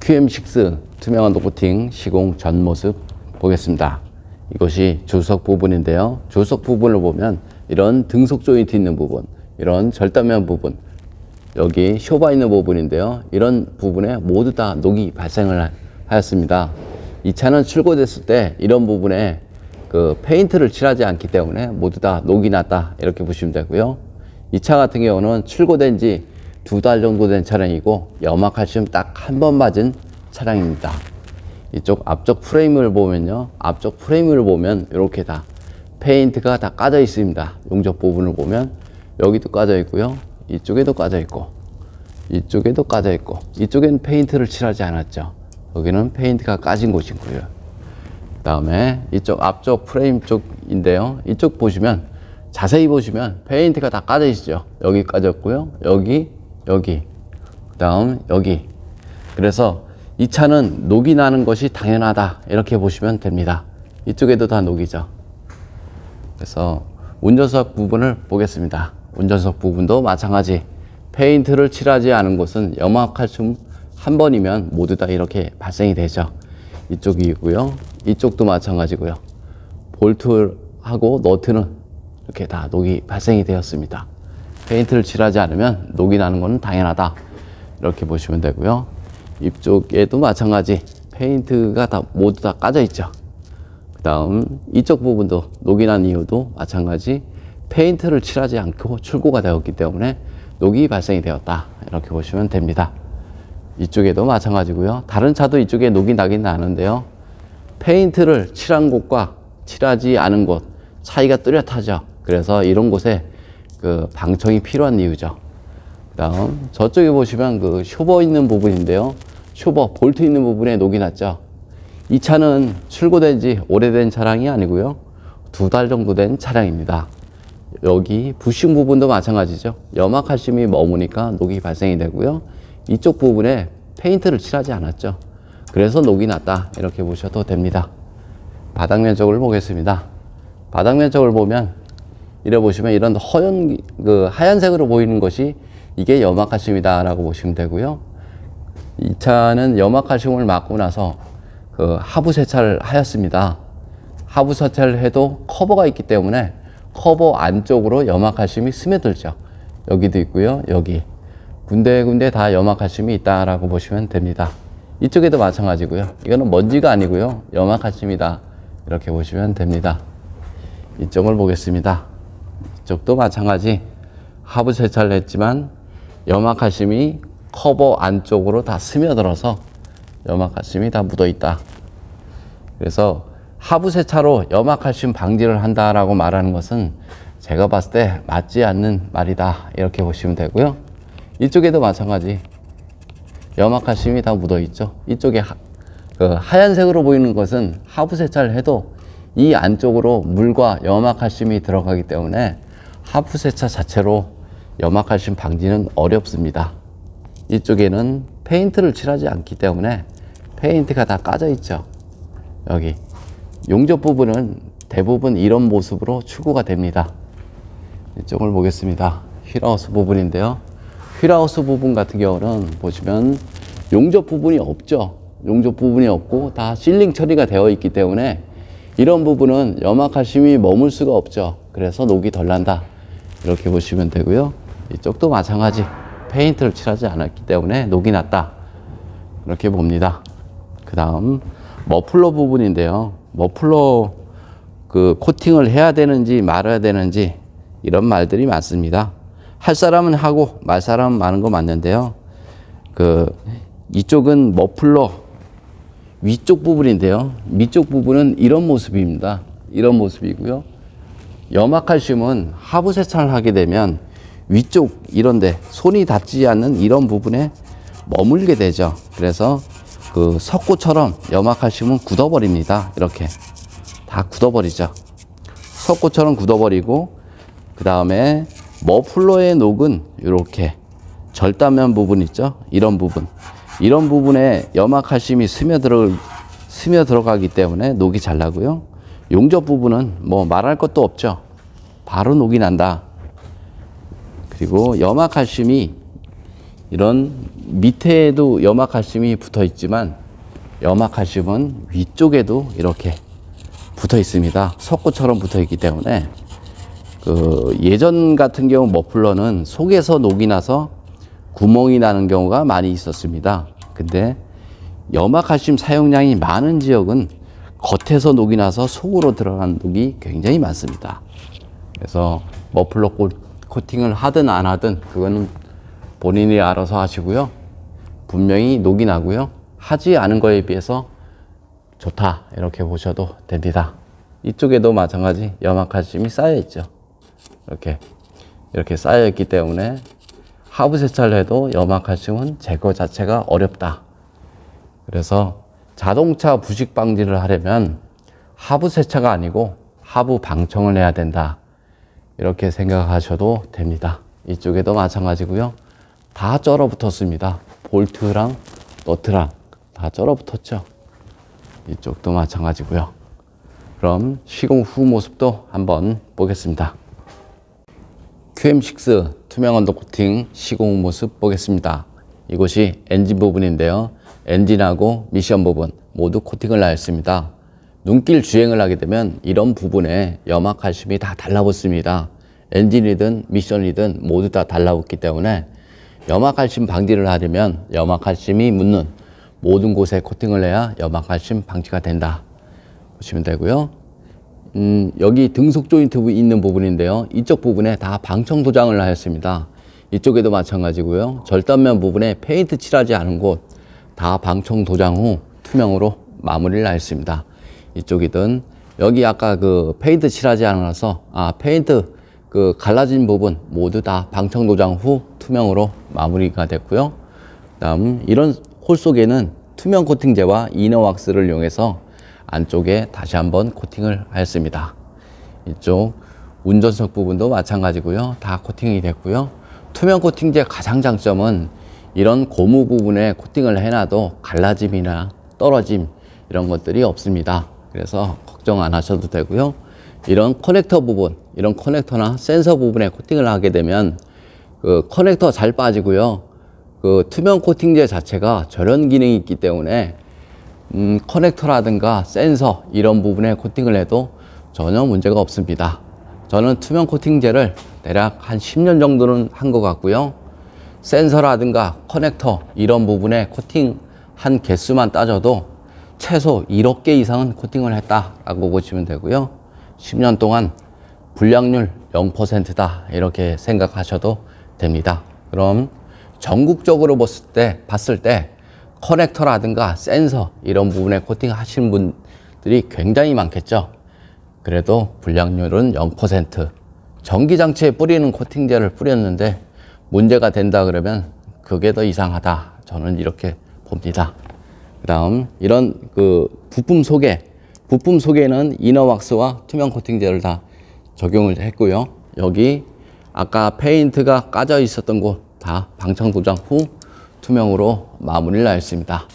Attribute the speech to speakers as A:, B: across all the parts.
A: QM6 투명한 코팅 시공 전 모습 보겠습니다. 이것이 조수석 부분인데요. 조수석 부분을 보면 이런 등속 조인트 있는 부분, 이런 절단면 부분, 여기 쇼바 있는 부분인데요. 이런 부분에 모두 다 녹이 발생을 하였습니다. 이 차는 출고됐을 때 이런 부분에 그 페인트를 칠하지 않기 때문에 모두 다 녹이 났다, 이렇게 보시면 되고요. 이 차 같은 경우는 출고된 지 2달 정도 된 차량이고 염화칼슘 딱 한 번 맞은 차량입니다. 이쪽 앞쪽 프레임을 보면요, 앞쪽 프레임을 보면 이렇게 다 페인트가 다 까져 있습니다. 용접 부분을 보면 여기도 까져 있고요, 이쪽에도 까져 있고, 이쪽에도 까져 있고, 이쪽에는 페인트를 칠하지 않았죠. 여기는 페인트가 까진 곳이고요. 그 다음에 이쪽 앞쪽 프레임 쪽인데요, 이쪽 보시면 자세히 보시면 페인트가 다 까져 있죠. 여기 까졌고요, 여기, 그 다음 여기. 그래서 이 차는 녹이 나는 것이 당연하다, 이렇게 보시면 됩니다. 이쪽에도 다 녹이죠. 그래서 운전석 부분을 보겠습니다. 운전석 부분도 마찬가지, 페인트를 칠하지 않은 곳은 염화칼슘 한 번이면 모두 다 이렇게 발생이 되죠. 이쪽이고요, 이쪽도 마찬가지고요. 볼트하고 너트는 이렇게 다 녹이 발생이 되었습니다. 페인트를 칠하지 않으면 녹이 나는 것은 당연하다, 이렇게 보시면 되고요. 이쪽에도 마찬가지, 페인트가 다 모두 다 까져 있죠. 그 다음 이쪽 부분도 녹이 난 이유도 마찬가지, 페인트를 칠하지 않고 출고가 되었기 때문에 녹이 발생이 되었다, 이렇게 보시면 됩니다. 이쪽에도 마찬가지고요. 다른 차도 이쪽에 녹이 나긴 나는데요, 페인트를 칠한 곳과 칠하지 않은 곳 차이가 뚜렷하죠. 그래서 이런 곳에 그 방청이 필요한 이유죠. 그 다음 저쪽에 보시면 그 쇼버 있는 부분인데요, 쇼버 볼트 있는 부분에 녹이 났죠. 이 차는 출고된 지 오래된 차량이 아니고요, 2달 정도 된 차량입니다. 여기 부싱 부분도 마찬가지죠. 염화칼슘이 머무니까 녹이 발생이 되고요, 이쪽 부분에 페인트를 칠하지 않았죠. 그래서 녹이 났다, 이렇게 보셔도 됩니다. 바닥 면적을 보겠습니다. 바닥 면적을 보면 이래 보시면 이런 허연 그 하얀색으로 보이는 것이 이게 염화칼슘이다 라고 보시면 되고요. 이 차는 염화칼슘을 맞고 나서 그 하부 세차를 하였습니다. 하부 세차를 해도 커버가 있기 때문에 커버 안쪽으로 염화칼슘이 스며들죠. 여기도 있고요, 여기 군데군데 다 염화칼슘이 있다라고 보시면 됩니다. 이쪽에도 마찬가지고요. 이거는 먼지가 아니고요, 염화칼슘이다, 이렇게 보시면 됩니다. 이쪽을 보겠습니다. 이쪽도 마찬가지, 하부 세차를 했지만 염화칼슘이 커버 안쪽으로 다 스며들어서 염화칼슘이 다 묻어 있다. 그래서 하부 세차로 염화칼슘 방지를 한다라고 말하는 것은 제가 봤을 때 맞지 않는 말이다, 이렇게 보시면 되고요. 이쪽에도 마찬가지, 염화칼슘이 다 묻어 있죠. 이쪽에 그 하얀색으로 보이는 것은 하부 세차를 해도 이 안쪽으로 물과 염화칼슘이 들어가기 때문에 하부 세차 자체로 염화칼슘 방지는 어렵습니다. 이쪽에는 페인트를 칠하지 않기 때문에 페인트가 다 까져 있죠. 여기 용접 부분은 대부분 이런 모습으로 출고가 됩니다. 이쪽을 보겠습니다. 휠하우스 부분인데요, 휠하우스 부분 같은 경우는 보시면 용접 부분이 없죠. 용접 부분이 없고 다 실링 처리가 되어 있기 때문에 이런 부분은 염화칼슘이 머물 수가 없죠. 그래서 녹이 덜 난다, 이렇게 보시면 되고요. 이쪽도 마찬가지, 페인트를 칠하지 않았기 때문에 녹이 났다, 이렇게 봅니다. 그 다음 머플러 부분인데요, 머플러 그 코팅을 해야 되는지 말아야 되는지 이런 말들이 많습니다. 할 사람은 하고 말 사람은 많은 거 맞는데요, 그 이쪽은 머플러 위쪽 부분인데요, 밑쪽 부분은 이런 모습입니다. 이런 모습이고요. 염화칼슘은 하부 세차를 하게 되면 위쪽 이런데 손이 닿지 않는 이런 부분에 머물게 되죠. 그래서 그 석고처럼 염화칼슘은 굳어버립니다. 이렇게 다 굳어버리죠. 석고처럼 굳어버리고, 그 다음에 머플러의 녹은 이렇게 절단면 부분 있죠. 이런 부분에 염화칼슘이 스며 들어가기 때문에 녹이 잘 나고요. 용접 부분은 뭐 말할 것도 없죠. 바로 녹이 난다. 그리고 염화칼슘이 이런 밑에도 염화칼슘이 붙어 있지만 염화칼슘은 위쪽에도 이렇게 붙어 있습니다. 석고처럼 붙어 있기 때문에 예전 같은 경우 머플러는 속에서 녹이 나서 구멍이 나는 경우가 많이 있었습니다. 근데 염화칼슘 사용량이 많은 지역은 겉에서 녹이 나서 속으로 들어간 녹이 굉장히 많습니다. 그래서 머플러 코팅을 하든 안 하든 그거는 본인이 알아서 하시고요. 분명히 녹이 나고요. 하지 않은 거에 비해서 좋다 이렇게 보셔도 됩니다. 이쪽에도 마찬가지 염화칼슘이 쌓여 있죠. 이렇게 쌓여 있기 때문에 하부 세차를 해도 염화칼슘은 제거 자체가 어렵다. 그래서 자동차 부식 방지를 하려면 하부 세차가 아니고 하부 방청을 해야 된다. 이렇게 생각하셔도 됩니다. 이쪽에도 마찬가지고요. 다 쩔어 붙었습니다. 볼트랑 너트랑 다 쩔어 붙었죠. 이쪽도 마찬가지고요. 그럼 시공 후 모습도 한번 보겠습니다. QM6 투명 언더 코팅 시공 후 모습 보겠습니다. 이곳이 엔진 부분인데요. 엔진하고 미션 부분 모두 코팅을 하였습니다. 눈길 주행을 하게 되면 이런 부분에 염화칼슘이 다 달라붙습니다. 엔진이든 미션이든 모두 다 달라붙기 때문에 염화칼슘 방지를 하려면 염화칼슘이 묻는 모든 곳에 코팅을 해야 염화칼슘 방지가 된다 보시면 되고요. 여기 등속 조인트 있는 부분인데요. 이쪽 부분에 다 방청 도장을 하였습니다. 이쪽에도 마찬가지고요. 절단면 부분에 페인트 칠하지 않은 곳 다 방청 도장 후 투명으로 마무리를 하였습니다. 이쪽이든 여기 아까 페인트 칠하지 않아서 페인트 갈라진 부분 모두 다 방청 도장 후 투명으로 마무리가 됐고요. 다음 이런 홀 속에는 투명 코팅제와 이너 왁스를 이용해서 안쪽에 다시 한번 코팅을 하였습니다. 이쪽 운전석 부분도 마찬가지고요. 다 코팅이 됐고요. 투명 코팅제 가장 장점은 이런 고무 부분에 코팅을 해놔도 갈라짐이나 떨어짐 이런 것들이 없습니다. 그래서 걱정 안 하셔도 되고요. 이런 커넥터 부분, 이런 커넥터나 센서 부분에 코팅을 하게 되면 커넥터 잘 빠지고요. 투명 코팅제 자체가 절연 기능이 있기 때문에 커넥터라든가 센서 이런 부분에 코팅을 해도 전혀 문제가 없습니다. 저는 투명 코팅제를 대략 한 10년 정도는 한 것 같고요. 센서라든가 커넥터 이런 부분에 코팅한 개수만 따져도 최소 1억 개 이상은 코팅을 했다라고 보시면 되고요. 10년 동안 불량률 0%다 이렇게 생각하셔도 됩니다. 그럼 전국적으로 봤을 때 커넥터라든가 센서 이런 부분에 코팅 하시는 분들이 굉장히 많겠죠. 그래도 불량률은 0%. 전기장치에 뿌리는 코팅제를 뿌렸는데 문제가 된다 그러면 그게 더 이상하다. 저는 이렇게 봅니다. 그 다음 이런 부품 속에는 이너왁스와 투명 코팅제를 다 적용을 했고요. 여기 아까 페인트가 까져 있었던 곳 다 방청 도장 후 투명으로 마무리를 하였습니다.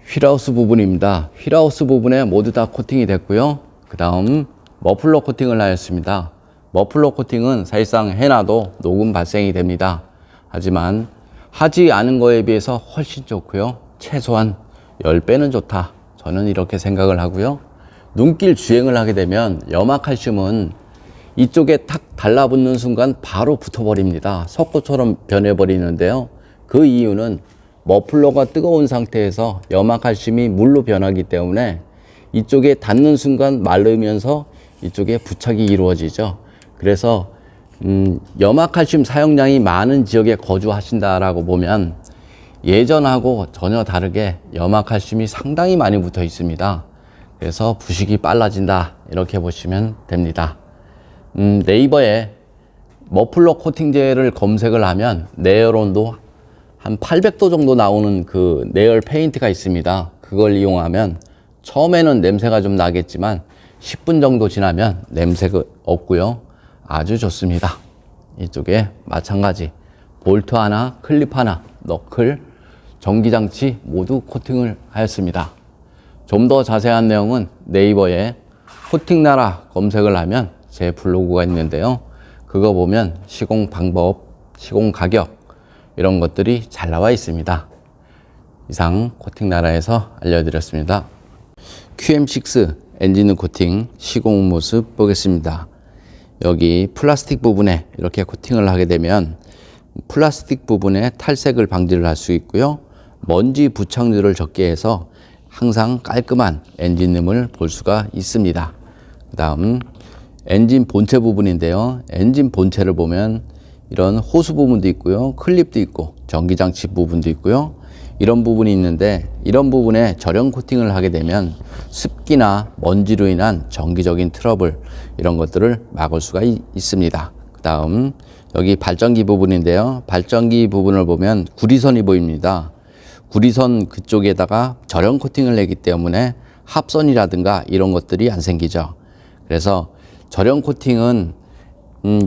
A: 휠하우스 부분입니다. 휠하우스 부분에 모두 다 코팅이 됐고요. 그 다음 머플러 코팅을 하였습니다. 머플러 코팅은 사실상 해놔도 녹음 발생이 됩니다. 하지만 하지 않은 거에 비해서 훨씬 좋고요. 최소한 10배는 좋다. 저는 이렇게 생각을 하고요. 눈길 주행을 하게 되면 염화칼슘은 이쪽에 탁 달라붙는 순간 바로 붙어버립니다. 석고처럼 변해버리는데요. 그 이유는 머플러가 뜨거운 상태에서 염화칼슘이 물로 변하기 때문에 이쪽에 닿는 순간 마르면서 이쪽에 부착이 이루어지죠. 그래서 염화칼슘 사용량이 많은 지역에 거주하신다라고 보면 예전하고 전혀 다르게 염화칼슘이 상당히 많이 붙어 있습니다. 그래서 부식이 빨라진다 이렇게 보시면 됩니다. 네이버에 머플러 코팅제를 검색을 하면 내열온도 한 800도 정도 나오는 내열 페인트가 있습니다. 그걸 이용하면 처음에는 냄새가 좀 나겠지만 10분 정도 지나면 냄새가 없고요. 아주 좋습니다. 이쪽에 마찬가지 볼트 하나, 클립 하나, 너클, 전기장치 모두 코팅을 하였습니다. 좀 더 자세한 내용은 네이버에 코팅나라 검색을 하면 제 블로그가 있는데요. 그거 보면 시공 방법, 시공 가격 이런 것들이 잘 나와 있습니다. 이상 코팅나라에서 알려드렸습니다. QM6 엔진 코팅 시공 모습 보겠습니다. 여기 플라스틱 부분에 이렇게 코팅을 하게 되면 플라스틱 부분에 탈색을 방지를 할 수 있고요. 먼지 부착률을 적게 해서 항상 깔끔한 엔진음을 볼 수가 있습니다. 그 다음 엔진 본체 부분인데요. 엔진 본체를 보면 이런 호수 부분도 있고요. 클립도 있고 전기장치 부분도 있고요. 이런 부분이 있는데 이런 부분에 절연 코팅을 하게 되면 습기나 먼지로 인한 정기적인 트러블 이런 것들을 막을 수가 있습니다. 그 다음 여기 발전기 부분인데요. 발전기 부분을 보면 구리선이 보입니다. 구리선 그쪽에다가 절연 코팅을 내기 때문에 합선이라든가 이런 것들이 안 생기죠. 그래서 절연 코팅은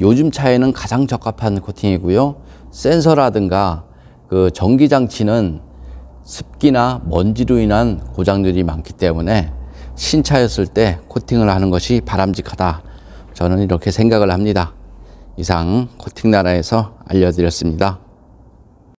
A: 요즘 차에는 가장 적합한 코팅이고요. 센서라든가 그 전기장치는 습기나 먼지로 인한 고장들이 많기 때문에 신차였을 때 코팅을 하는 것이 바람직하다. 저는 이렇게 생각을 합니다. 이상 코팅나라에서 알려드렸습니다.